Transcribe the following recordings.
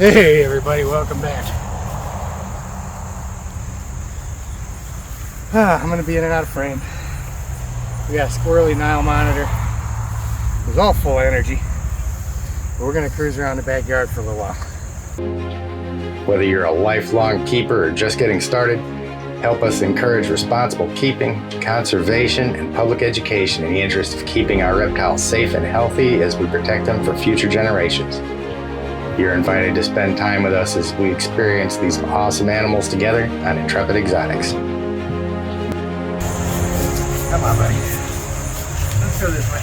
Hey everybody, welcome back. I'm going to be in and out of frame. We got a squirrely Nile monitor. It was all full of energy. But we're going to cruise around the backyard for a little while. Whether you're a lifelong keeper or just getting started, help us encourage responsible keeping, conservation, and public education in the interest of keeping our reptiles safe and healthy as we protect them for future generations. You're invited to spend time with us as we experience these awesome animals together on Intrepid Exotics. Come on, buddy. Let's go this way.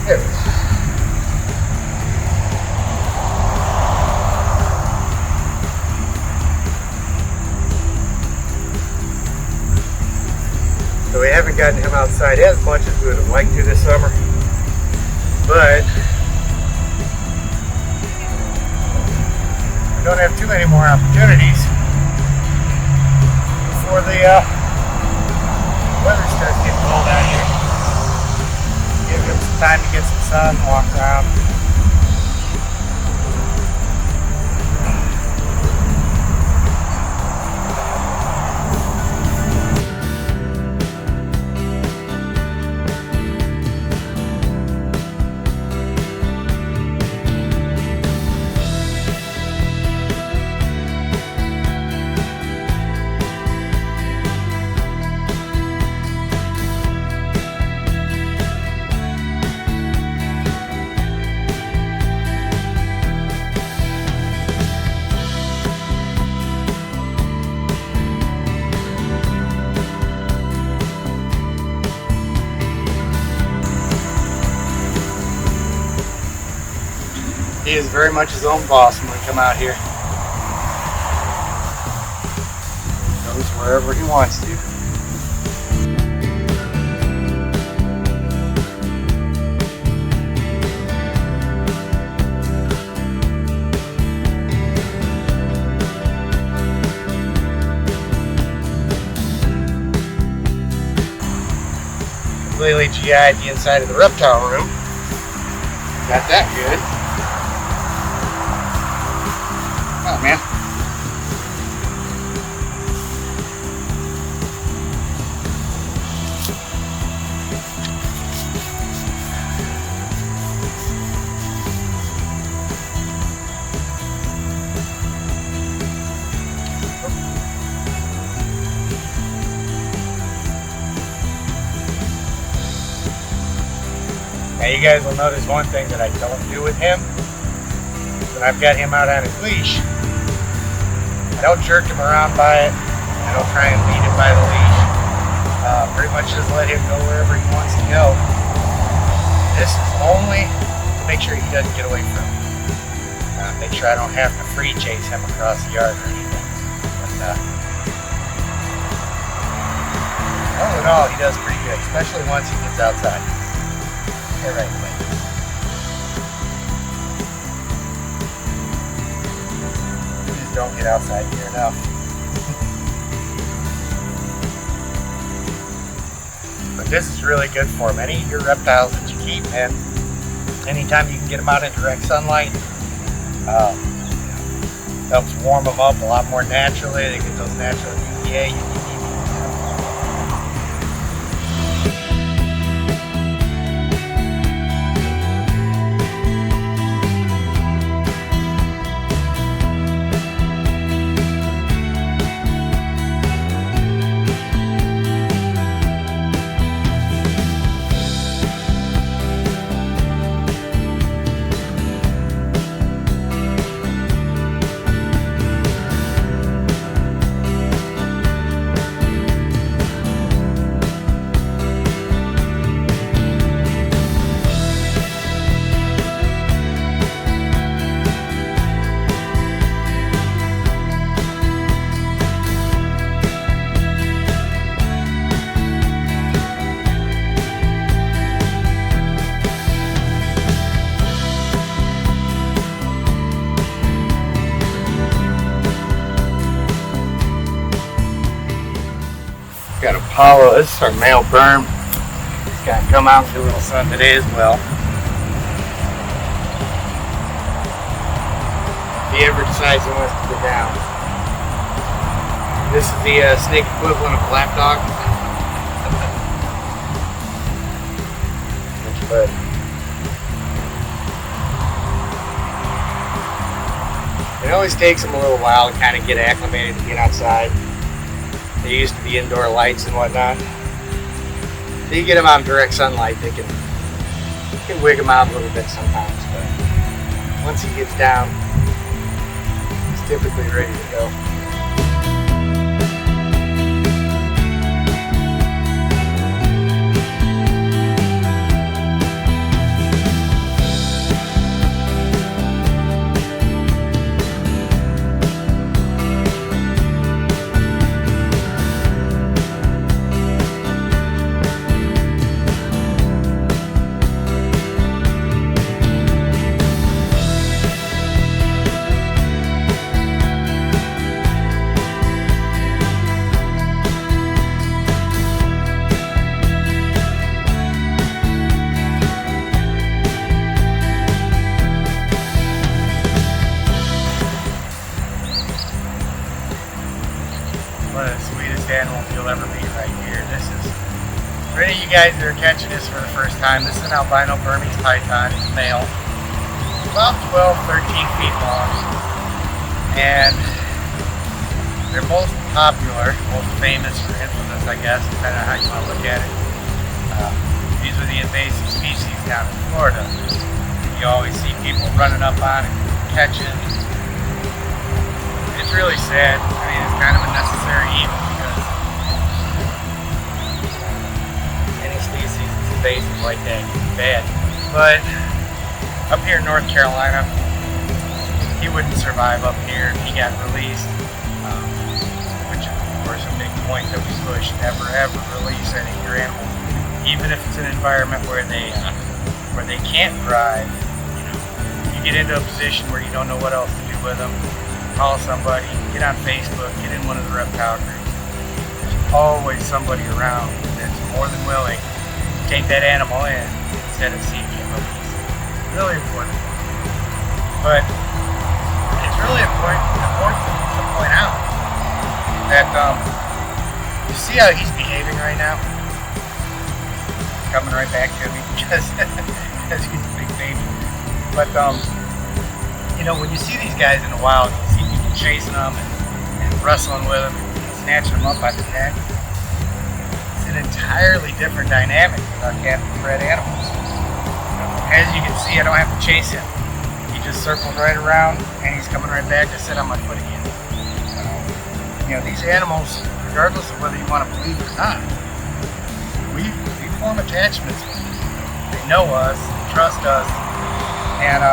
There we go. So we haven't gotten him outside as much as we would have liked to this summer, but we don't have too many more opportunities before the weather starts getting cold out here. Give him some time to get some sun, walk around. He is very much his own boss when we come out here. Goes wherever he wants to. Completely GI'd the inside of the reptile room. Got that good. Oh man. Now you guys will notice one thing that I don't do with him. When I've got him out on his leash, I don't jerk him around by it. I don't try and lead him by the leash. Pretty much just let him go wherever he wants to go. This is only to make sure he doesn't get away from me. Make sure I don't have to free chase him across the yard or anything. But all in all, he does pretty good, especially once he gets outside. Okay, right away. Don't get outside here enough. But this is really good for them. Any of your reptiles that you keep, man, anytime you can get them out in direct sunlight, helps warm them up a lot more naturally. They get those natural EPA. Apollo. This is our male berm. He's got to come out and get a little sun today as well. If he ever decides he wants to go down. This is the snake equivalent of a black dog. But it always takes them a little while to kind of get acclimated to get outside. They used to the indoor lights and whatnot. So you get them out in direct sunlight, you can wig them out a little bit sometimes. But once he gets down, he's typically ready to go. One of the sweetest animals you'll ever meet right here. This is, for any of you guys that are catching this for the first time, this is an albino Burmese python. It's male, about 12, 13 feet long, and they're most popular, most famous or infamous, I guess, depending on how you want to look at it. These are the invasive species down in Florida. You always see people running up on it, catching. It's really sad. I mean, it's kind of a necessary evil because any species that's invasive like that can be bad. But up here in North Carolina, he wouldn't survive up here if he got released, which is of course a big point that we push. Never ever release any of your animals, even if it's an environment where they can't thrive. You know, you get into a position where you don't know what else to do with them. Call somebody, get on Facebook, get in one of the reptile groups. There's always somebody around that's more than willing to take that animal in instead of seeing it released. Really important. But it's really important to point out that you see how he's behaving right now? Coming right back to me because he's a big baby. But you know, when you see these guys in the wild, you see people chasing them and wrestling with them and snatching them up by the neck. It's an entirely different dynamic with our captive bred animals. As you can see, I don't have to chase him. He just circles right around and he's coming right back to sit on my foot again. You know, these animals, regardless of whether you want to believe it or not, we form attachments with them. They know us, they trust us, and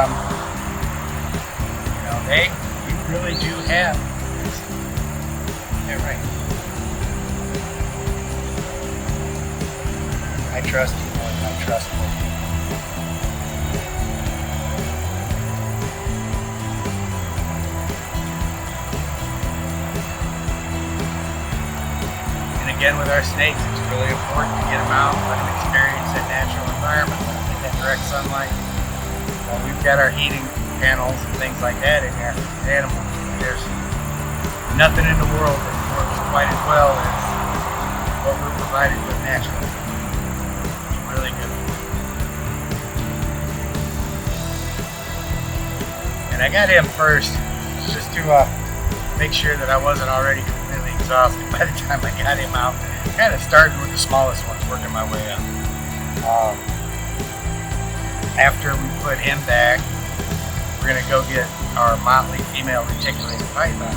we really do have. Yeah, right. I trust you more than I trust me. And again, with our snakes, it's really important to get them out, let them experience that natural environment, let them get that direct sunlight. Well, we've got our heating panels and things like that in there for these animals. There's nothing in the world that works quite as well as what we're provided with naturally. It's really good. And I got him first just to make sure that I wasn't already completely exhausted by the time I got him out. Kind of starting with the smallest ones, working my way up. After we put him back, we're going to go get our motley female reticulated python.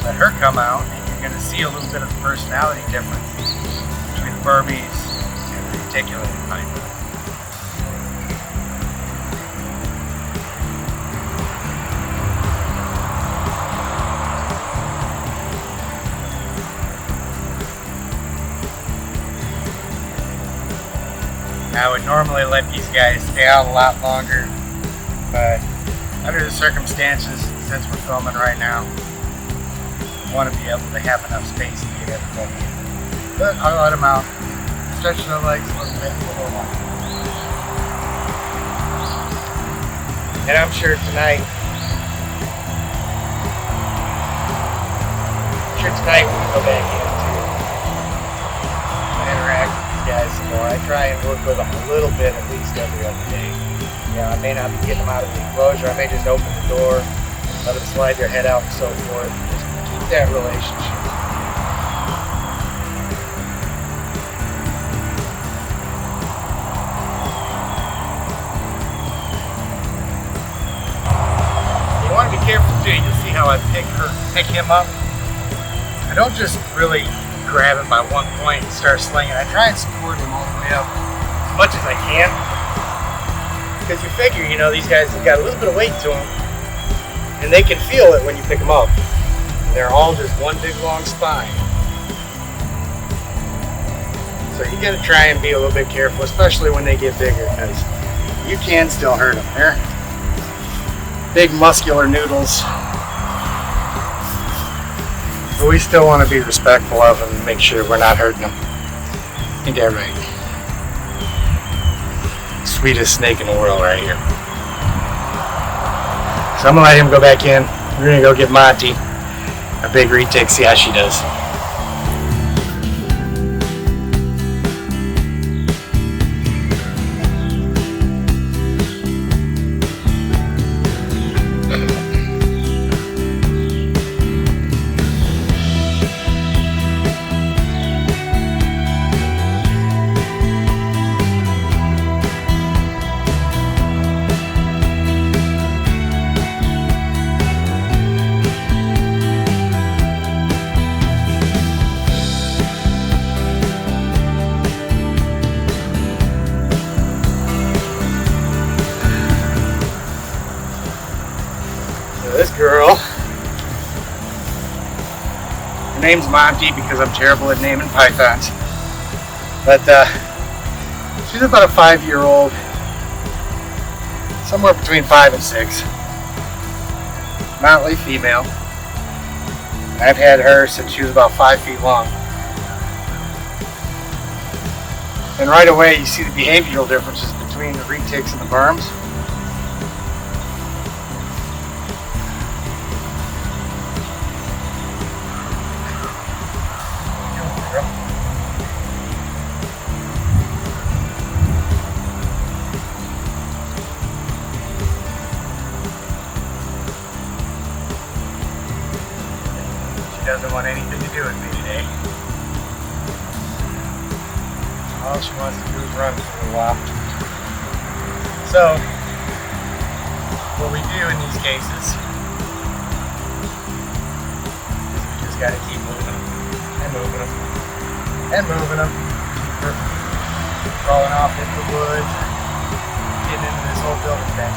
Let her come out, and you're going to see a little bit of the personality difference between the burmese and the reticulated python. I would normally let these guys stay out a lot longer, but under the circumstances, since we're filming right now, I want to be able to have enough space to get everybody in. But I'll let them out. Stretch their legs a little bit. And I'm sure tonight we can go back in too. Interact with these guys some more. I try and work with them a little bit at least every other day. You know, I may not be getting them out of the enclosure. I may just open the door, let them slide their head out and so forth. Just keep that relationship. You want to be careful too. You'll see how I pick him up. I don't just really grab him by one point and start slinging. I try and support him all the way up as much as I can. Because you figure, you know, these guys have got a little bit of weight to them. And they can feel it when you pick them up. And they're all just one big long spine. So you gotta try and be a little bit careful, especially when they get bigger, because you can still hurt them. They're big muscular noodles. But we still want to be respectful of them and make sure we're not hurting them. Ain't that right? Sweetest snake in the world right here. So I'm gonna let him go back in. We're gonna go get Monty a big retic, see how she does. This girl, her name's Monty because I'm terrible at naming pythons, but she's about a 5-year-old, somewhere between 5 and 6, mountain female. I've had her since she was about 5 feet long, and right away you see the behavioral differences between the retics and the burms. Doesn't want anything to do with me today. All she wants to do is run for a little while. So, what we do in these cases is we just got to keep moving them and moving them and moving them. Keep her crawling off into the woods, getting into this whole building thing.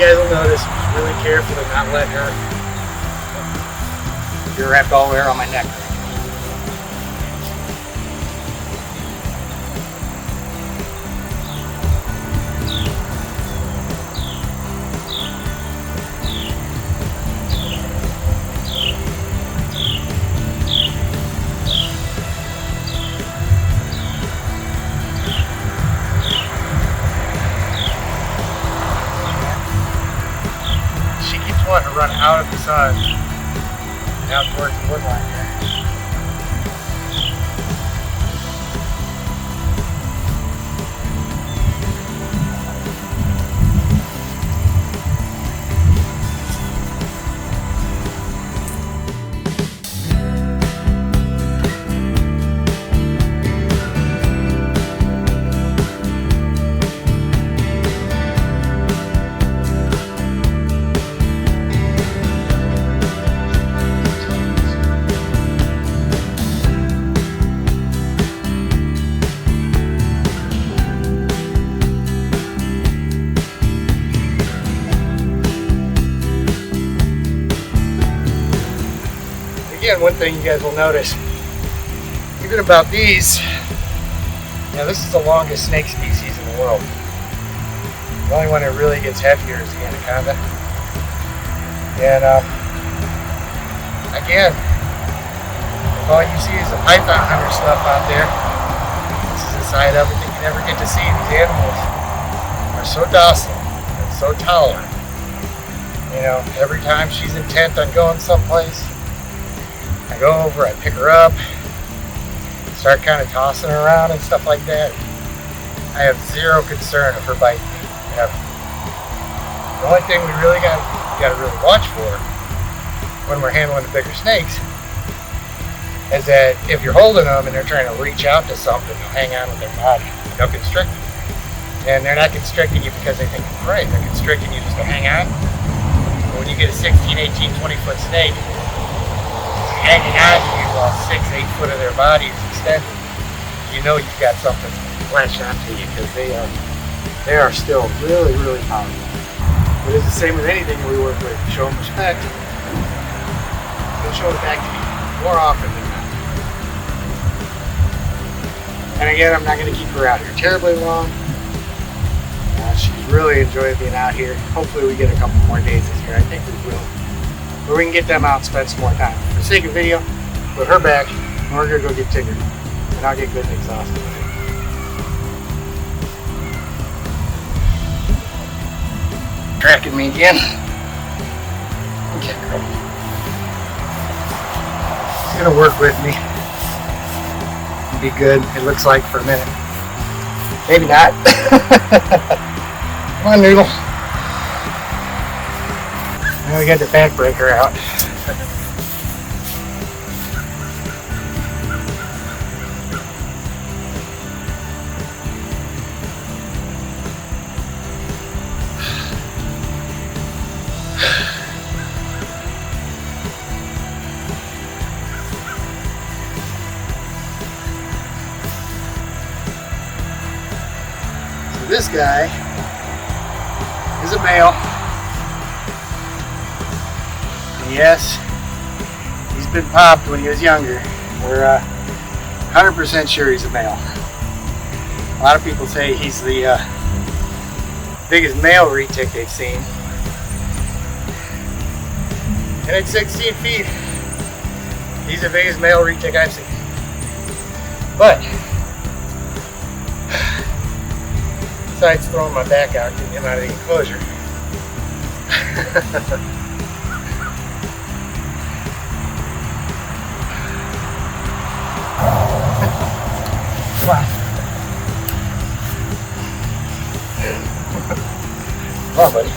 You guys will notice I'm just really careful to not let her. You're wrapped all the way around my neck. Want to run out of the sun and out towards the wood line here. Again, one thing you guys will notice, even about these, now this is the longest snake species in the world. The only one that really gets heavier is the anaconda. And again, if all you see is the python hunter stuff out there, this is a side of it that you never get to see. These animals are so docile and so tolerant. You know, every time she's intent on going someplace, I go over, I pick her up, start kind of tossing her around and stuff like that. I have zero concern of her biting me. Ever. The only thing we really got to really watch for when we're handling the bigger snakes is that if you're holding them and they're trying to reach out to something, they'll hang on with their body. They'll constrict you. And they're not constricting you because they think it's right. They're constricting you just to hang on. But when you get a 16, 18, 20-foot snake hanging on to you while 6, 8 foot of their body is extended, you know you've got something latched onto you, because they are still really, really powerful. But it's the same with anything that we work with. Show them respect, they'll show it back to you more often than not. And again, I'm not going to keep her out here terribly long. She's really enjoyed being out here. Hopefully we get a couple more days this year. I think we will. But we can get them out and spend some more time. For the sake of video, put her back, and we're going to go get Tigger. And I'll get good and exhausted with her. Tracking me again. Okay, girl. She's gonna work with me. Be good, it looks like, for a minute. Maybe not. Come on, Noodle. Now we got the back breaker out. This guy is a male. And yes, he's been popped when he was younger. We're 100% sure he's a male. A lot of people say he's the biggest male retic they've seen. And at 16 feet, he's the biggest male retic I've seen. But besides throwing my back out, getting him out of the enclosure. Come on. Come on, buddy.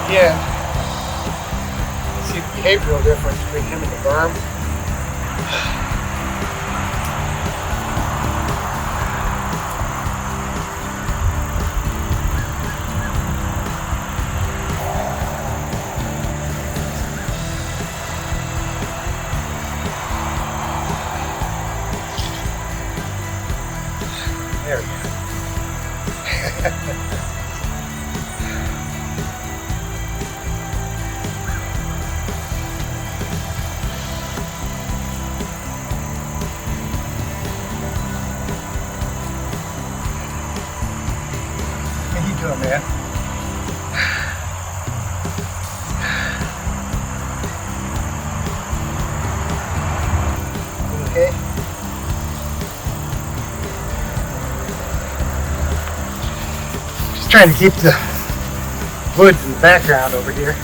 Again, you see the behavioral difference between him and the berm. There we go. How you doing, man? You okay? Just trying to keep the woods in the background over here.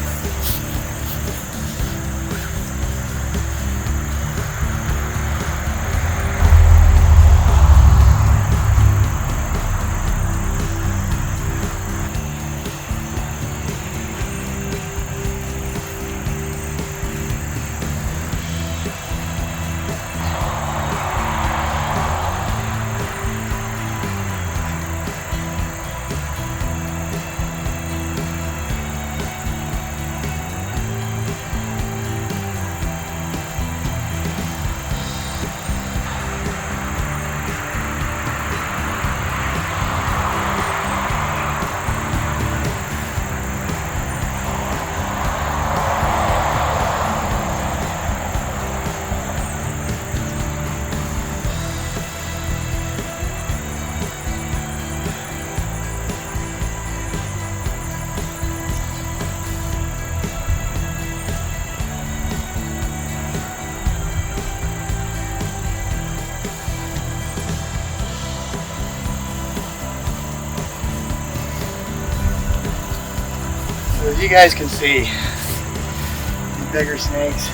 As you guys can see, these bigger snakes,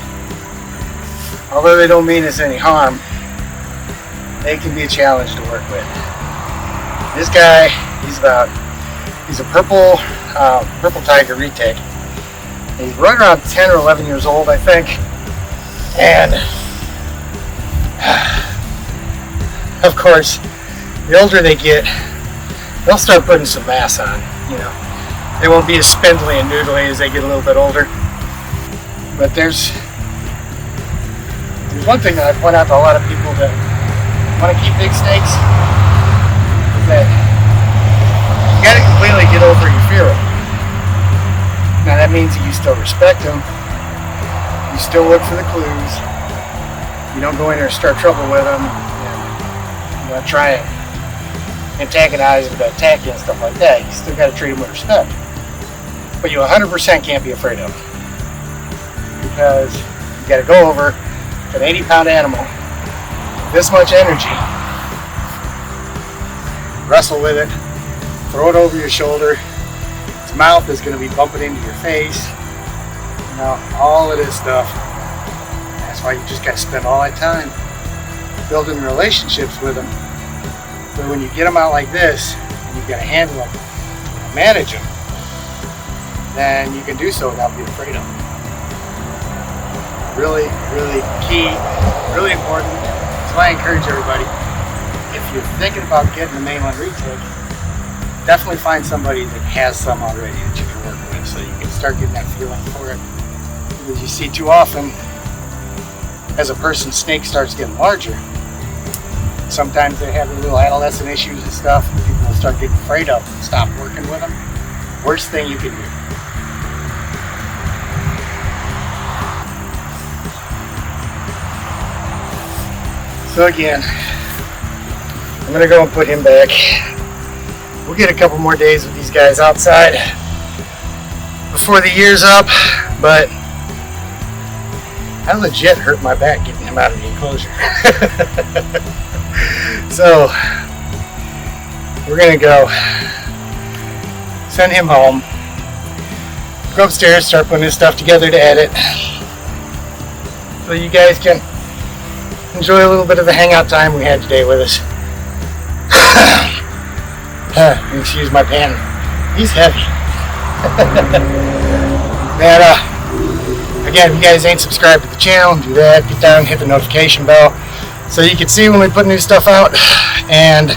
although they don't mean us any harm, they can be a challenge to work with. This guy, he's a purple tiger retic. He's right around 10 or 11 years old, I think. And of course, the older they get, they'll start putting some mass on, you know. They won't be as spindly and noodly as they get a little bit older. But there's one thing that I point out to a lot of people that want to keep big snakes, is that you got to completely get over your fear of them. Now that means that you still respect them, you still look for the clues, you don't go in there and start trouble with them, and you know, try and antagonize them to attack you and stuff like that. You still got to treat them with respect. But you 100% can't be afraid of them, because you got to go over an 80-pound animal, this much energy, wrestle with it, throw it over your shoulder. Its mouth is going to be bumping into your face. You know, all of this stuff. That's why you just got to spend all that time building relationships with them. But when you get them out like this, and you've got to handle them, manage them, then you can do so without being afraid of them. Really, really key, really important. So I encourage everybody, if you're thinking about getting a mainland retic, definitely find somebody that has some already that you can work with, so you can start getting that feeling for it. Because you see too often, as a person's snake starts getting larger, sometimes they have their little adolescent issues and stuff, and people will start getting afraid of them and stop working with them. Worst thing you can do. So again, I'm gonna go and put him back. We'll get a couple more days with these guys outside before the year's up, but I legit hurt my back getting him out of the enclosure. So we're gonna go send him home, go upstairs, start putting his stuff together to edit, so you guys can enjoy a little bit of the hangout time we had today with us. Excuse my pen. He's heavy. Man, again, if you guys ain't subscribed to the channel, do that. Get down and hit the notification bell so you can see when we put new stuff out. And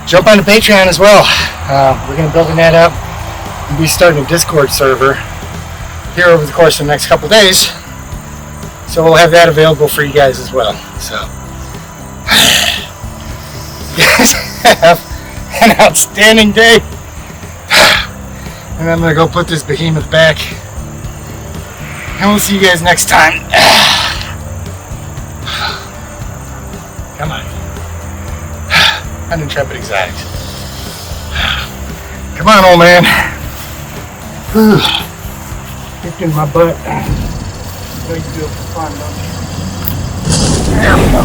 jump on the Patreon as well. We're going to be building that up. We'll be starting a Discord server here over the course of the next couple days. So we'll have that available for you guys as well. So you guys have an outstanding day. And I'm going to go put this behemoth back. And we'll see you guys next time. Come on. On Intrepid Exotics. Come on, old man. Kicked in my butt. What do you do for fun, don't you? There we go.